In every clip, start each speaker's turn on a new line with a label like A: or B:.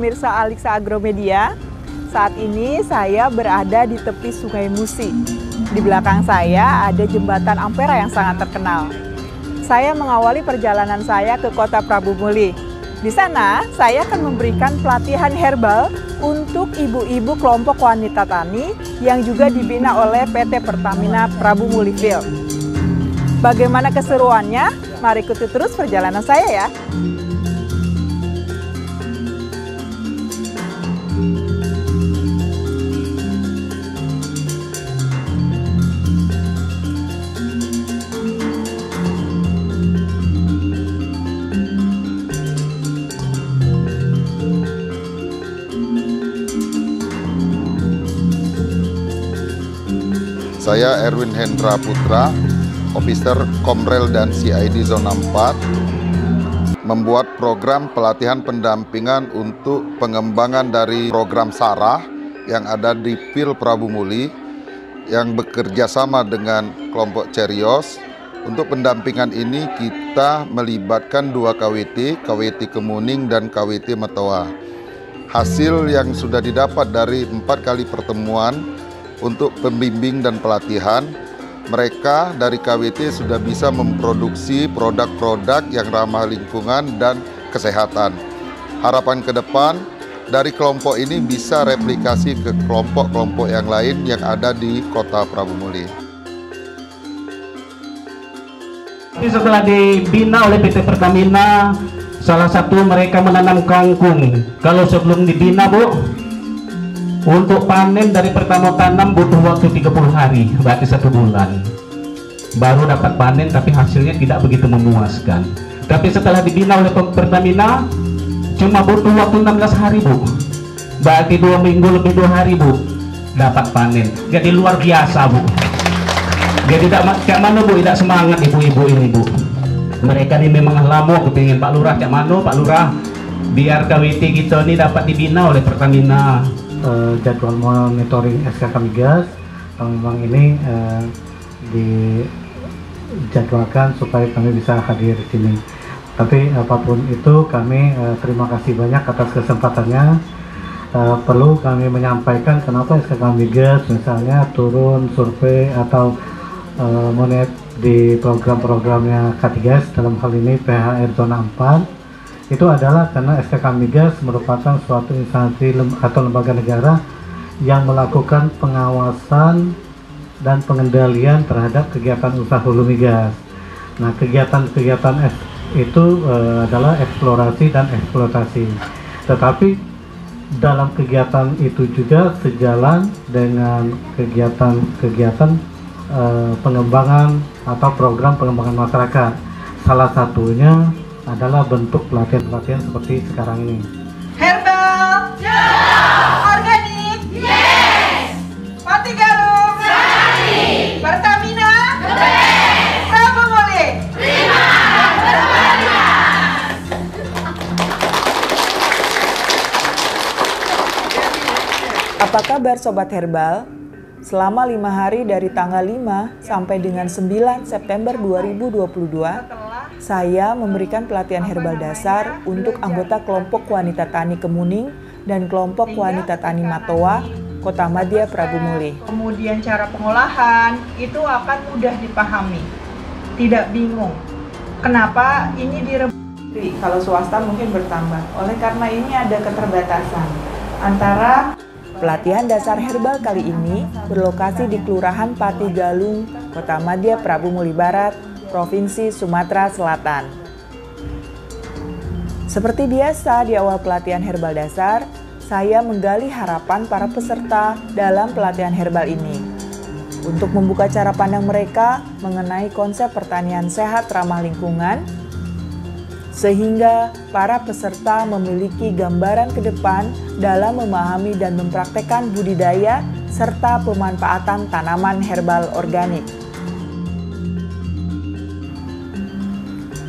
A: pemirsa Alixa Agromedia. Saat ini saya berada di tepi Sungai Musi. Di belakang saya ada jembatan Ampera yang sangat terkenal. Saya mengawali perjalanan saya ke Kota Prabu Muli. Di sana, saya akan memberikan pelatihan herbal untuk ibu-ibu kelompok wanita tani yang juga dibina oleh PT Pertamina Prabu Muli Field. Bagaimana keseruannya? Mari ikuti terus perjalanan saya ya.
B: Saya Erwin Hendra Putra, Officer Komrel dan CID Zona 4, membuat program pelatihan pendampingan untuk pengembangan dari program SARA yang ada di Field Prabu Muli yang bekerja sama dengan kelompok Cerios. Untuk pendampingan ini kita melibatkan 2 KWT, KWT Kemuning dan KWT Matoa. Hasil yang sudah didapat dari 4 kali pertemuan untuk pembimbing dan pelatihan, mereka dari KWT sudah bisa memproduksi produk-produk yang ramah lingkungan dan kesehatan. Harapan ke depan dari kelompok ini bisa replikasi ke kelompok-kelompok yang lain yang ada di Kota Prabu Muli.
C: Setelah dibina oleh PT Pertamina, salah satu mereka menanam kangkung. Kalau sebelum dibina, Bu, untuk panen dari pertama tanam butuh waktu 30 hari, berarti 1 bulan. Baru dapat panen, tapi hasilnya tidak begitu memuaskan. Tapi setelah dibina oleh Pertamina, cuma butuh waktu 16 hari, Bu. Berarti 2 minggu lebih 2 hari, Bu, dapat panen. Jadi luar biasa, Bu. Dia tidak kayak mana, Bu, tidak semangat ibu-ibu ini, Bu. Mereka ini memang lama kepingin Pak Lurah, kayak mana Pak Lurah, biar KWT kita ini dapat dibina oleh Pertamina.
D: Jadwal monitoring SKK Migas memang ini dijadwalkan supaya kami bisa hadir di sini. Tapi apapun itu kami terima kasih banyak atas kesempatannya. Perlu kami menyampaikan kenapa SKK Migas misalnya turun survei atau monet di program-programnya K3 dalam hal ini PHR Zona 4. Itu adalah karena SKK Migas merupakan suatu instansi atau lembaga negara yang melakukan pengawasan dan pengendalian terhadap kegiatan usaha hulu migas. Nah, kegiatan-kegiatan itu adalah eksplorasi dan eksploitasi. Tetapi dalam kegiatan itu juga sejalan dengan kegiatan-kegiatan pengembangan atau program pengembangan masyarakat. Salah satunya adalah bentuk pelatihan-pelatihan seperti sekarang ini.
A: Herbal? Yeah! Organik? Yes! Mati Galuh? Sekali! Pertamina? The best! Prabu Muli? Prima! Apa kabar Sobat Herbal? Selama 5 hari dari tanggal 5 sampai dengan 9 September 2022, saya memberikan pelatihan herbal dasar untuk anggota kelompok wanita tani Kemuning dan kelompok wanita tani Matoa, Kota Madya Prabu Muli. Kemudian cara pengolahan itu akan mudah dipahami, tidak bingung. Kenapa ini direbut? Kalau swasta mungkin bertambah. Oleh karena ini ada keterbatasan antara pelatihan dasar herbal kali ini berlokasi di Kelurahan Pati Galung, Kota Madya Prabu Muli Barat, Provinsi Sumatera Selatan. Seperti biasa di awal pelatihan herbal dasar, saya menggali harapan para peserta dalam pelatihan herbal ini. Untuk membuka cara pandang mereka mengenai konsep pertanian sehat ramah lingkungan, sehingga para peserta memiliki gambaran ke depan dalam memahami dan mempraktekkan budidaya serta pemanfaatan tanaman herbal organik.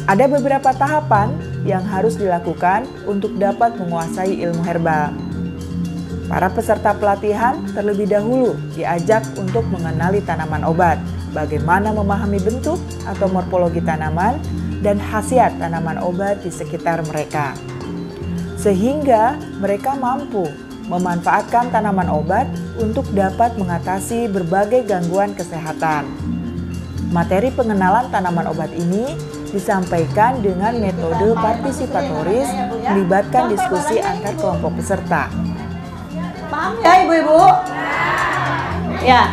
A: Ada beberapa tahapan yang harus dilakukan untuk dapat menguasai ilmu herbal. Para peserta pelatihan terlebih dahulu diajak untuk mengenali tanaman obat, bagaimana memahami bentuk atau morfologi tanaman, dan khasiat tanaman obat di sekitar mereka. sehingga mereka mampu memanfaatkan tanaman obat untuk dapat mengatasi berbagai gangguan kesehatan. Materi pengenalan tanaman obat ini disampaikan dengan metode partisipatoris melibatkan diskusi antar kelompok peserta.
E: Paham ya ibu-ibu? Ya,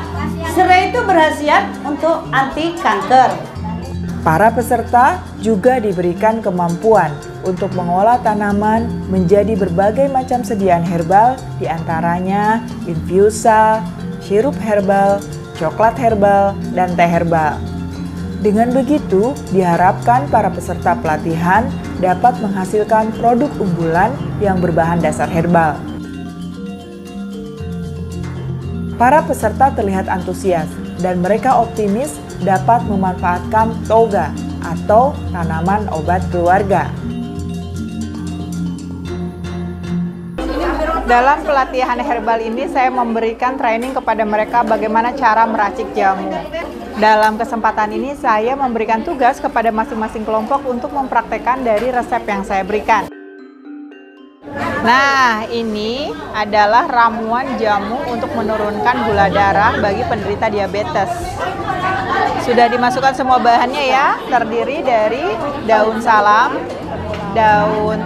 E: serai itu berkhasiat untuk anti kanker.
A: Para peserta juga diberikan kemampuan untuk mengolah tanaman menjadi berbagai macam sediaan herbal, diantaranya infusa, sirup herbal, coklat herbal, dan teh herbal. Dengan begitu, diharapkan para peserta pelatihan dapat menghasilkan produk unggulan yang berbahan dasar herbal. Para peserta terlihat antusias dan mereka optimis dapat memanfaatkan toga atau tanaman obat keluarga. Dalam pelatihan herbal ini saya memberikan training kepada mereka bagaimana cara meracik jamu. Dalam kesempatan ini saya memberikan tugas kepada masing-masing kelompok untuk mempraktekkan dari resep yang saya berikan. Nah, ini adalah ramuan jamu untuk menurunkan gula darah bagi penderita diabetes. Sudah dimasukkan semua bahannya ya, terdiri dari daun salam, daun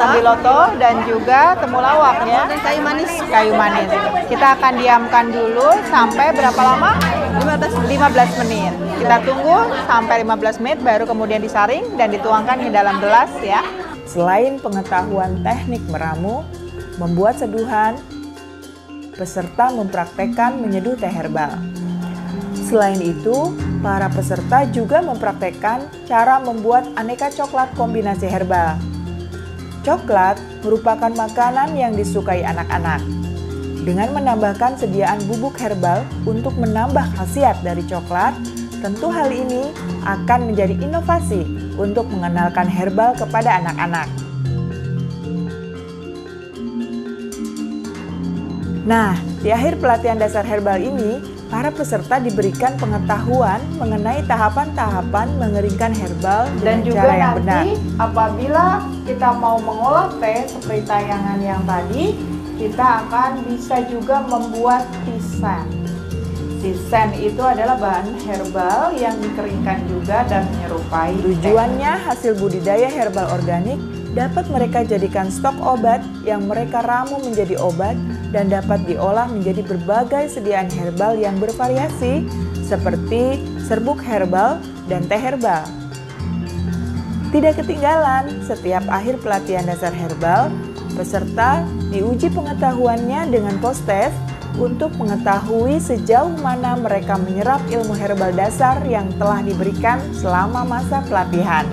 A: sambiloto, dan juga temulawak ya. Kayu manis. Kita akan diamkan dulu sampai berapa lama? 15 menit. Kita tunggu sampai 15 menit baru kemudian disaring dan dituangkan ke dalam gelas ya. Selain pengetahuan teknik meramu, membuat seduhan, peserta mempraktekkan menyeduh teh herbal. Selain itu, para peserta juga mempraktekkan cara membuat aneka coklat kombinasi herbal. Coklat merupakan makanan yang disukai anak-anak. Dengan menambahkan sediaan bubuk herbal untuk menambah khasiat dari coklat, tentu hal ini akan menjadi inovasi untuk mengenalkan herbal kepada anak-anak. Nah, di akhir pelatihan dasar herbal ini, para peserta diberikan pengetahuan mengenai tahapan-tahapan mengeringkan herbal dengan cara yang benar. Dan juga nanti apabila kita mau mengolah teh seperti tayangan yang tadi, kita akan bisa juga membuat tisan. Tisan itu adalah bahan herbal yang dikeringkan juga dan menyerupai. Tujuannya hasil budidaya herbal organik dapat mereka jadikan stok obat yang mereka ramu menjadi obat dan dapat diolah menjadi berbagai sediaan herbal yang bervariasi seperti serbuk herbal dan teh herbal. Tidak ketinggalan, setiap akhir pelatihan dasar herbal, peserta diuji pengetahuannya dengan post-test untuk mengetahui sejauh mana mereka menyerap ilmu herbal dasar yang telah diberikan selama masa pelatihan.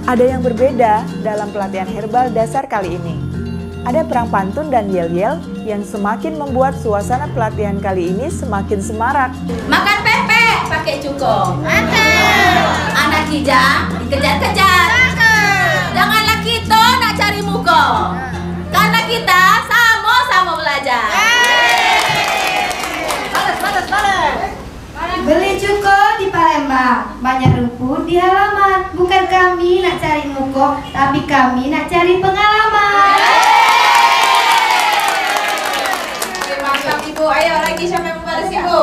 A: Ada yang berbeda dalam pelatihan herbal dasar kali ini. Ada perang pantun dan yel-yel yang semakin membuat suasana pelatihan kali ini semakin semarak.
F: Makan pepek pakai cuko. Anak kijang dikejar-kejar. Janganlah kita nak cari muka. Karena kita sama-sama belajar.
G: Beli cuko di Palembang, banyak rumput di halaman. Bukan kami nak cari muka, tapi kami nak cari pengalaman.
F: Mantap ibu, ayo lagi siapa yang membalas ibu?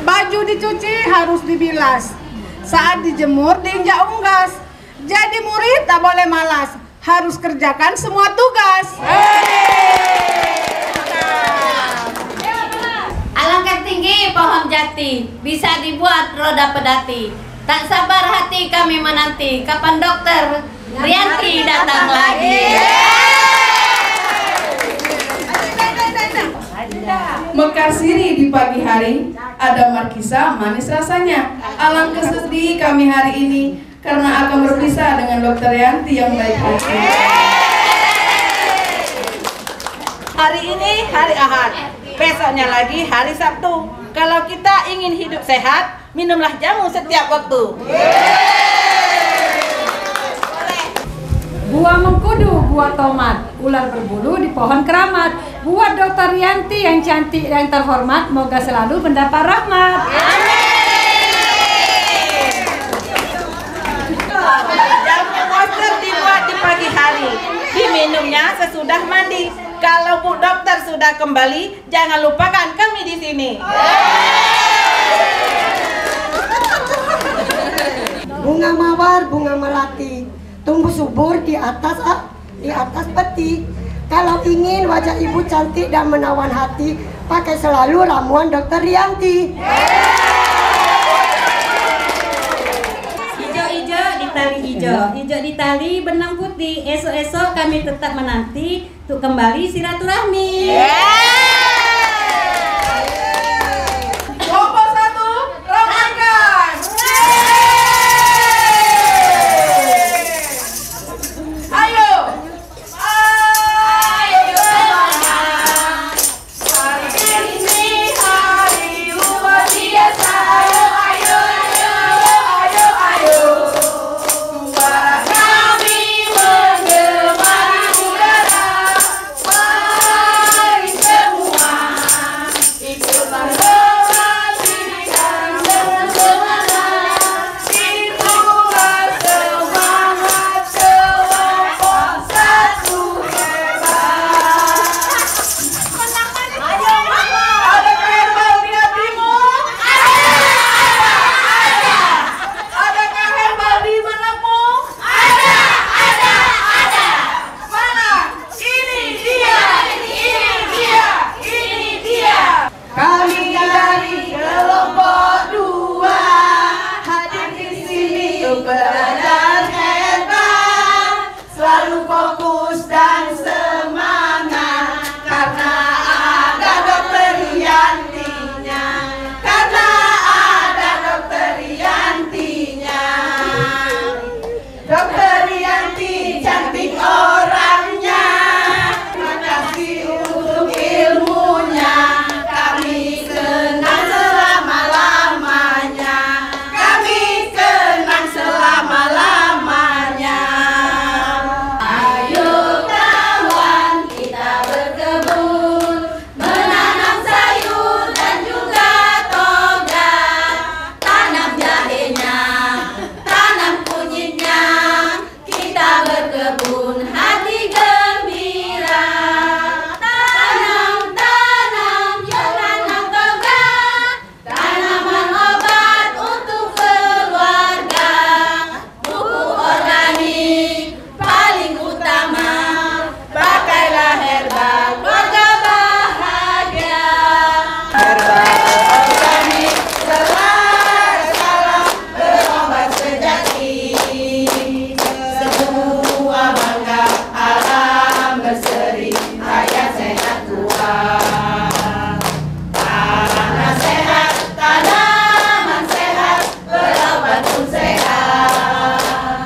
H: Baju dicuci harus dibilas. Saat dijemur diinjak unggas. Jadi murid tak boleh malas, harus kerjakan semua tugas.
F: Alangkah tinggi pohon jati, bisa dibuat roda pedati. Tak sabar hati kami menanti, kapan dokter Rianti datang lagi.
I: Mekar siri di pagi hari, ada markisa manis rasanya. Alangkah sedih kami hari ini, karena akan berpisah dengan dokter Rianti yang baik hati.
E: Hari ini hari Ahad, besoknya lagi hari Sabtu. Kalau kita ingin hidup sehat, minumlah jamu setiap waktu.
H: Buah mengkudu, buah tomat, ular berbulu di pohon keramat. Buat dokter Rianti yang cantik dan terhormat, moga selalu mendapat rahmat.
E: Jamu monster dibuat di pagi hari, diminumnya sesudah mandi. Kalau Bu Dokter sudah kembali, jangan lupakan kami di sini.
J: Bunga mawar, bunga melati, tumbuh subur di atas peti. Kalau ingin wajah ibu cantik dan menawan hati, pakai selalu ramuan Dr. Rianti.
F: Ijo-ijo di tali hijau, hijau di tali benang putih. Esok-esok kami tetap menanti untuk kembali silaturahmi.
I: Kelompok 1, ramaikan. Ayo. Ayo semangat. Hari ini hari luar biasa. Ayo, ayo, ayo, ayo. Suara kami menggema di udara. Mari semua ikutlah menyanyikan dengan semangat. Itulah semangat kelompok 1 hebat. Adakah herbal di hatimu? Ada. Adakah herbal di benakmu? Ada. Mana? Ini dia. Kami dari kelompok 2 hadir di sini untuk belajar herbal, selalu fokus dan semangat karena ada Dokter Riantinya. Dokter Rianti cantik orangnya, makasih untuk ilmunya. Kami kenang selama-lamanya. Ayo kawan, kita berkebun, menanam sayur dan juga toga. Tanam jahenya, tanam kunyitnya, kita berkebun hati gembira. Tanam, yuk tanam toga, tanaman obat untuk keluarga. Pupuk organik paling utama, pakailah herbal, keluarga bahagia. Herbal organik selaras alam, berobat sejati. Semua bangga alam berseri, rakyat sehat kuat. Tanah sehat, tanaman sehat, berobat pun sehat.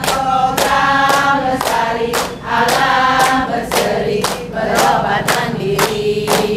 I: Program lestari, alam berseri, berobat mandiri.